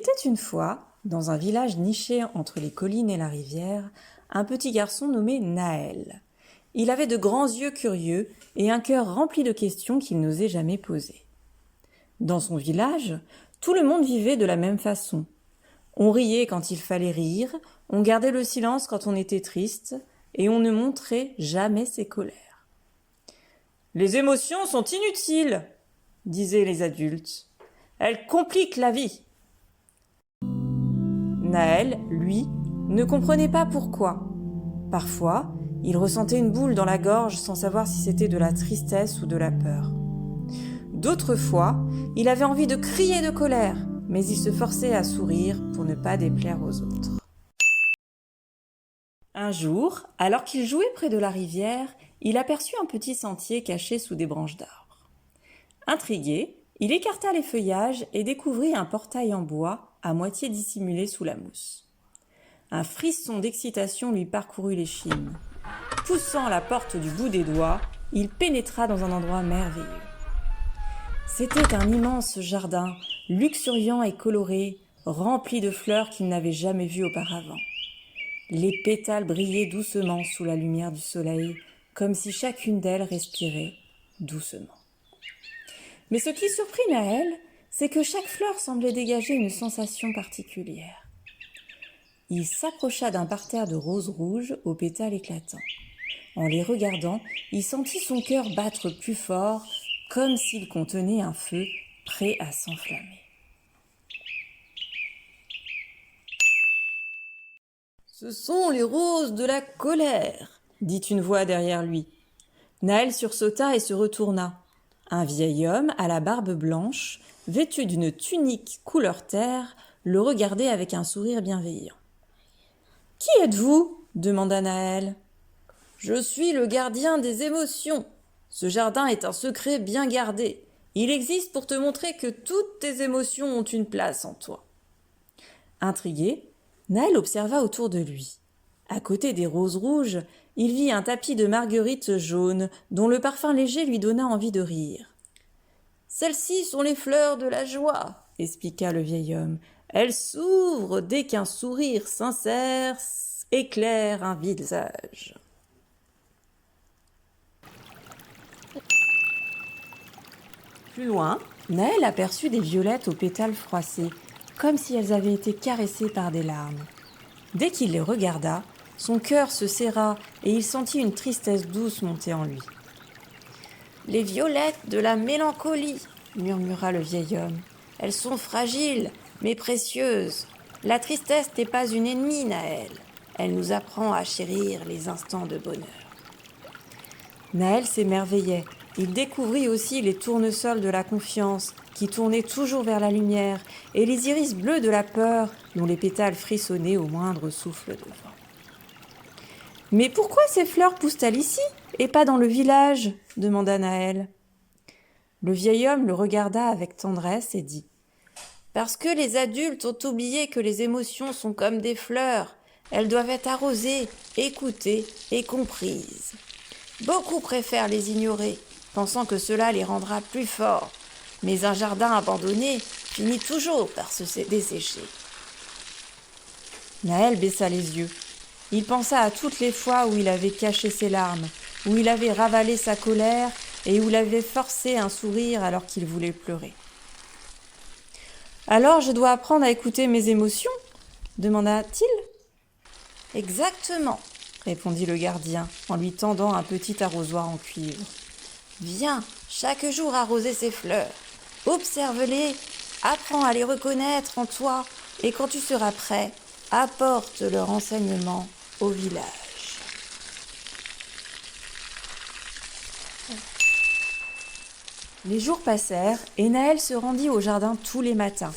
était une fois, dans un village niché entre les collines et la rivière, un petit garçon nommé Naël. Il avait de grands yeux curieux et un cœur rempli de questions qu'il n'osait jamais poser. Dans son village, tout le monde vivait de la même façon. On riait quand il fallait rire, on gardait le silence quand on était triste, et on ne montrait jamais ses colères. Les émotions sont inutiles, disaient les adultes. Elles compliquent la vie. Naël, lui, ne comprenait pas pourquoi. Parfois, il ressentait une boule dans la gorge sans savoir si c'était de la tristesse ou de la peur. D'autres fois, il avait envie de crier de colère, mais il se forçait à sourire pour ne pas déplaire aux autres. Un jour, alors qu'il jouait près de la rivière, il aperçut un petit sentier caché sous des branches d'arbres. Intrigué, il écarta les feuillages et découvrit un portail en bois à moitié dissimulé sous la mousse. Un frisson d'excitation lui parcourut l'échine. Poussant la porte du bout des doigts, il pénétra dans un endroit merveilleux. C'était un immense jardin, luxuriant et coloré, rempli de fleurs qu'il n'avait jamais vues auparavant. Les pétales brillaient doucement sous la lumière du soleil, comme si chacune d'elles respirait doucement. Mais ce qui surprit Naël, c'est que chaque fleur semblait dégager une sensation particulière. Il s'approcha d'un parterre de roses rouges aux pétales éclatants. En les regardant, il sentit son cœur battre plus fort, comme s'il contenait un feu prêt à s'enflammer. « Ce sont les roses de la colère !» dit une voix derrière lui. Naël sursauta et se retourna. Un vieil homme à la barbe blanche, vêtu d'une tunique couleur terre, le regardait avec un sourire bienveillant. « Qui êtes-vous » demanda Naël. « Je suis le gardien des émotions. Ce jardin est un secret bien gardé. Il existe pour te montrer que toutes tes émotions ont une place en toi. » Intrigué, Naël observa autour de lui. À côté des roses rouges, il vit un tapis de marguerites jaunes dont le parfum léger lui donna envie de rire. « Celles-ci sont les fleurs de la joie, » expliqua le vieil homme. « Elles s'ouvrent dès qu'un sourire sincère éclaire un visage. » Plus loin, Naël aperçut des violettes aux pétales froissés, comme si elles avaient été caressées par des larmes. Dès qu'il les regarda, son cœur se serra et il sentit une tristesse douce monter en lui. « Les violettes de la mélancolie, » murmura le vieil homme. « Elles sont fragiles, mais précieuses. La tristesse n'est pas une ennemie, Naël. Elle nous apprend à chérir les instants de bonheur. » Naël s'émerveillait. Il découvrit aussi les tournesols de la confiance qui tournaient toujours vers la lumière et les iris bleus de la peur dont les pétales frissonnaient au moindre souffle de vent. « Mais pourquoi ces fleurs poussent-elles ici et pas dans le village ?» demanda Naël. Le vieil homme le regarda avec tendresse et dit « Parce que les adultes ont oublié que les émotions sont comme des fleurs. Elles doivent être arrosées, écoutées et comprises. Beaucoup préfèrent les ignorer, pensant que cela les rendra plus forts. Mais un jardin abandonné finit toujours par se dessécher. » Naël baissa les yeux. Il pensa à toutes les fois où il avait caché ses larmes, où il avait ravalé sa colère et où il avait forcé un sourire alors qu'il voulait pleurer. « Alors je dois apprendre à écouter mes émotions ?» demanda-t-il. « Exactement, » répondit le gardien en lui tendant un petit arrosoir en cuivre. « Viens chaque jour arroser ces fleurs. Observe-les, apprends à les reconnaître en toi et quand tu seras prêt, apporte leur enseignement au village. » Les jours passèrent et Naël se rendit au jardin tous les matins.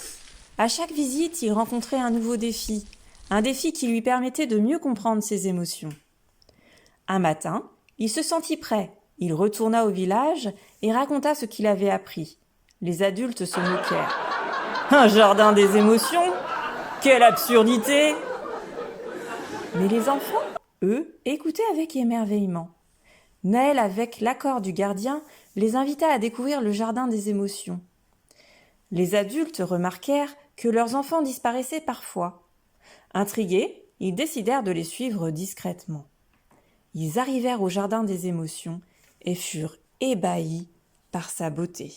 À chaque visite, il rencontrait un nouveau défi, un défi qui lui permettait de mieux comprendre ses émotions. Un matin, il se sentit prêt. Il retourna au village et raconta ce qu'il avait appris. Les adultes se moquèrent. « Un jardin des émotions ? Quelle absurdité !» Mais les enfants, eux, écoutaient avec émerveillement. Naël, avec l'accord du gardien, les invita à découvrir le jardin des émotions. Les adultes remarquèrent que leurs enfants disparaissaient parfois. Intrigués, ils décidèrent de les suivre discrètement. Ils arrivèrent au jardin des émotions et furent ébahis par sa beauté.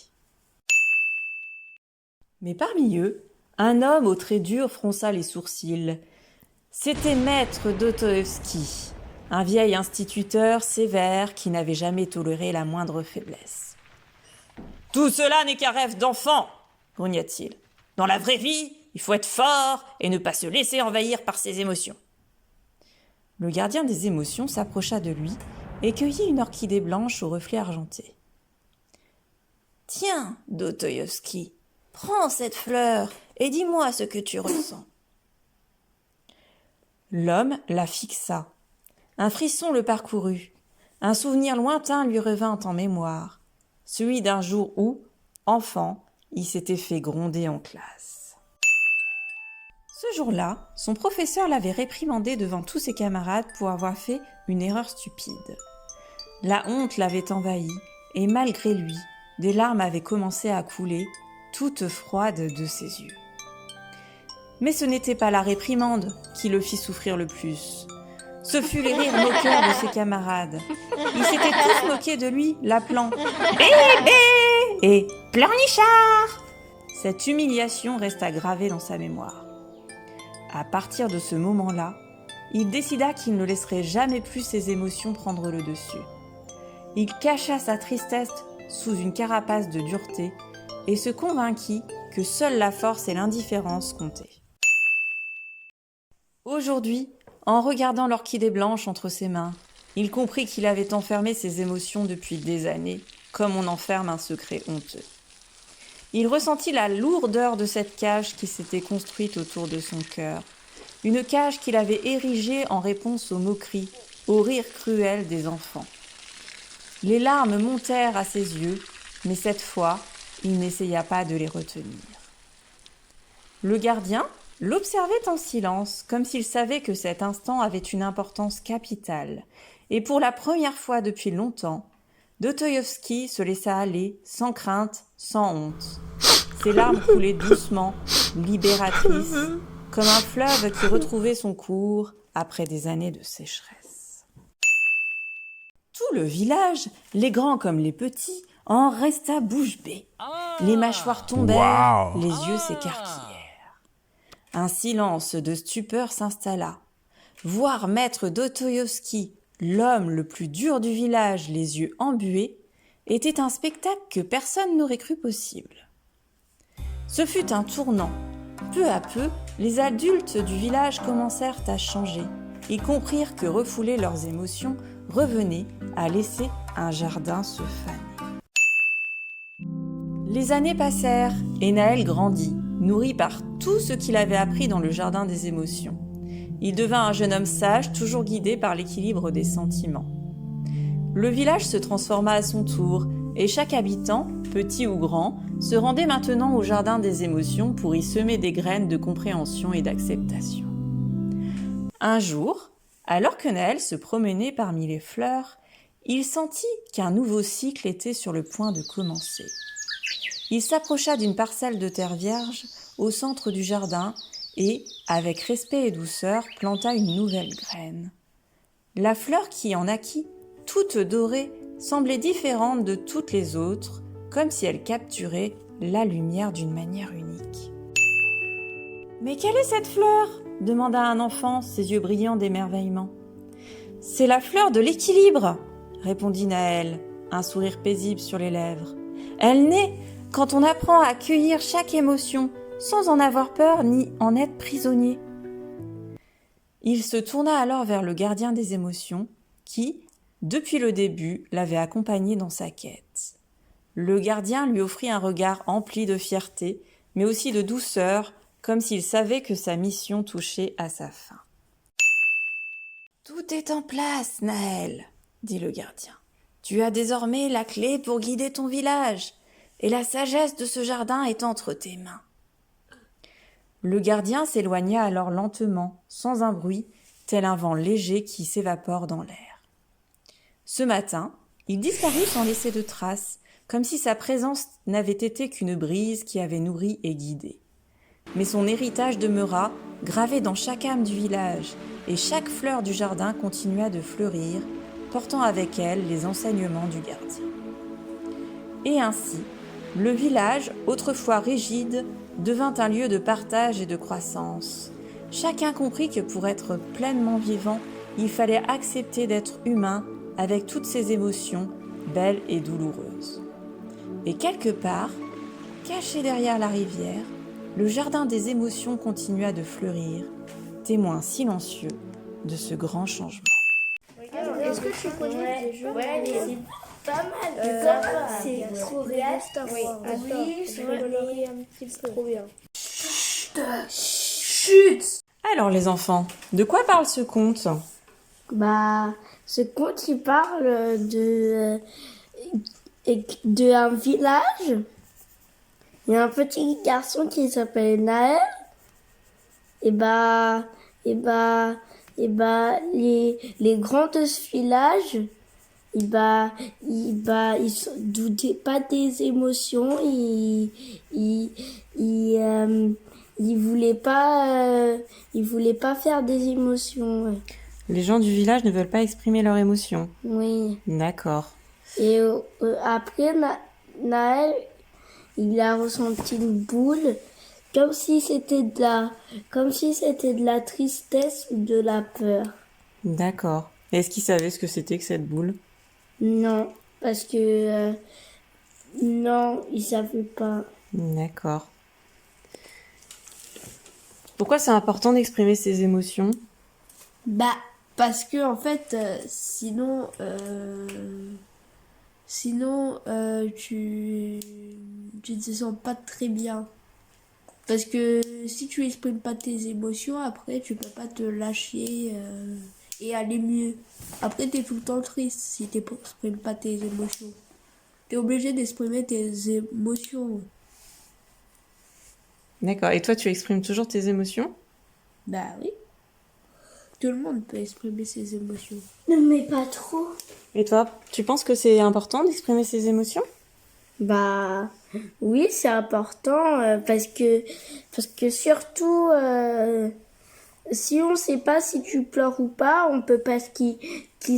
Mais parmi eux, un homme aux traits durs fronça les sourcils. C'était maître Dostoïevski, un vieil instituteur sévère qui n'avait jamais toléré la moindre faiblesse. « Tout cela n'est qu'un rêve d'enfant !» grogna-t-il. « Dans la vraie vie, il faut être fort et ne pas se laisser envahir par ses émotions. » Le gardien des émotions s'approcha de lui et cueillit une orchidée blanche au reflet argenté. « Tiens, Dostoïevski, prends cette fleur et dis-moi ce que tu ressens. » L'homme la fixa. Un frisson le parcourut. Un souvenir lointain lui revint en mémoire, celui d'un jour où, enfant, il s'était fait gronder en classe. Ce jour-là, son professeur l'avait réprimandé devant tous ses camarades pour avoir fait une erreur stupide. La honte l'avait envahi et malgré lui, des larmes avaient commencé à couler, toutes froides de ses yeux. Mais ce n'était pas la réprimande qui le fit souffrir le plus. Ce fut les rires moqueurs de ses camarades. Ils s'étaient tous moqués de lui, l'appelant « Bébé » et « Pleurnichard ». Cette humiliation resta gravée dans sa mémoire. À partir de ce moment-là, il décida qu'il ne laisserait jamais plus ses émotions prendre le dessus. Il cacha sa tristesse sous une carapace de dureté et se convainquit que seule la force et l'indifférence comptaient. Aujourd'hui, en regardant l'orchidée blanche entre ses mains, il comprit qu'il avait enfermé ses émotions depuis des années, comme on enferme un secret honteux. Il ressentit la lourdeur de cette cage qui s'était construite autour de son cœur, une cage qu'il avait érigée en réponse aux moqueries, aux rires cruels des enfants. Les larmes montèrent à ses yeux, mais cette fois, il n'essaya pas de les retenir. Le gardien l'observait en silence, comme s'il savait que cet instant avait une importance capitale, et pour la première fois depuis longtemps, Dostoïevski se laissa aller, sans crainte, sans honte. Ses larmes coulaient doucement, libératrices, comme un fleuve qui retrouvait son cours après des années de sécheresse. Tout le village, les grands comme les petits, en resta bouche bée. Les mâchoires tombèrent, les yeux s'écarquillèrent. Un silence de stupeur s'installa. Voir maître Dostoïevski, l'homme le plus dur du village, les yeux embués, était un spectacle que personne n'aurait cru possible. Ce fut un tournant. Peu à peu, les adultes du village commencèrent à changer. Ils comprirent que refouler leurs émotions revenait à laisser un jardin se faner. Les années passèrent et Naël grandit, nourri par tout ce qu'il avait appris dans le jardin des émotions. Il devint un jeune homme sage, toujours guidé par l'équilibre des sentiments. Le village se transforma à son tour, et chaque habitant, petit ou grand, se rendait maintenant au jardin des émotions pour y semer des graines de compréhension et d'acceptation. Un jour, alors que Naël se promenait parmi les fleurs, il sentit qu'un nouveau cycle était sur le point de commencer. Il s'approcha d'une parcelle de terre vierge au centre du jardin et, avec respect et douceur, planta une nouvelle graine. La fleur qui en naquit, toute dorée, semblait différente de toutes les autres, comme si elle capturait la lumière d'une manière unique. « Mais quelle est cette fleur ?» demanda un enfant, ses yeux brillants d'émerveillement. « C'est la fleur de l'équilibre !» répondit Naël, un sourire paisible sur les lèvres. « Elle naît quand on apprend à accueillir chaque émotion, sans en avoir peur ni en être prisonnier. » Il se tourna alors vers le gardien des émotions, qui, depuis le début, l'avait accompagné dans sa quête. Le gardien lui offrit un regard empli de fierté, mais aussi de douceur, comme s'il savait que sa mission touchait à sa fin. « Tout est en place, Naël, » dit le gardien. « Tu as désormais la clé pour guider ton village, et la sagesse de ce jardin est entre tes mains. » Le gardien s'éloigna alors lentement, sans un bruit, tel un vent léger qui s'évapore dans l'air. Ce matin, il disparut sans laisser de traces, comme si sa présence n'avait été qu'une brise qui avait nourri et guidé. Mais son héritage demeura gravé dans chaque âme du village, et chaque fleur du jardin continua de fleurir, portant avec elle les enseignements du gardien. Et ainsi, le village, autrefois rigide, devint un lieu de partage et de croissance. Chacun comprit que pour être pleinement vivant, il fallait accepter d'être humain avec toutes ses émotions, belles et douloureuses. Et quelque part, caché derrière la rivière, le jardin des émotions continua de fleurir, témoin silencieux de ce grand changement. Est-ce que tu connais des jeux? Ouais, c'est pas mal. C'est trop bien. Oui, Je vais colorer un petit peu. Trop bien. Chut! Alors les enfants, de quoi parle ce conte ? Bah, ce conte, il parle de un village. Il y a un petit garçon qui s'appelle Naël. Les grands de ce village, ils se doutaient pas des émotions. Ils voulaient pas faire des émotions. Ouais. Les gens du village ne veulent pas exprimer leurs émotions. Oui. D'accord. Et après, Naël, il a ressenti une boule, comme si c'était de la tristesse ou de la peur. D'accord. Est-ce qu'il savait ce que c'était que cette boule ? Non, parce que non, il savait pas. D'accord. Pourquoi c'est important d'exprimer ses émotions ? Bah, parce que en fait, sinon, tu te sens pas très bien. Parce que si tu exprimes pas tes émotions, après, tu peux pas te lâcher et aller mieux. Après, t'es tout le temps triste si tu n'exprimes pas tes émotions. T'es obligé d'exprimer tes émotions. D'accord. Et toi, tu exprimes toujours tes émotions ? Bah oui. Tout le monde peut exprimer ses émotions. Mais pas trop. Et toi, tu penses que c'est important d'exprimer ses émotions ? Bah oui, c'est important parce que surtout si on sait pas si tu pleures ou pas, on peut pas ce qui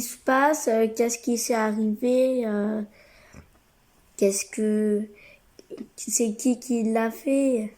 se passe, qu'est-ce qui s'est arrivé, c'est qui l'a fait.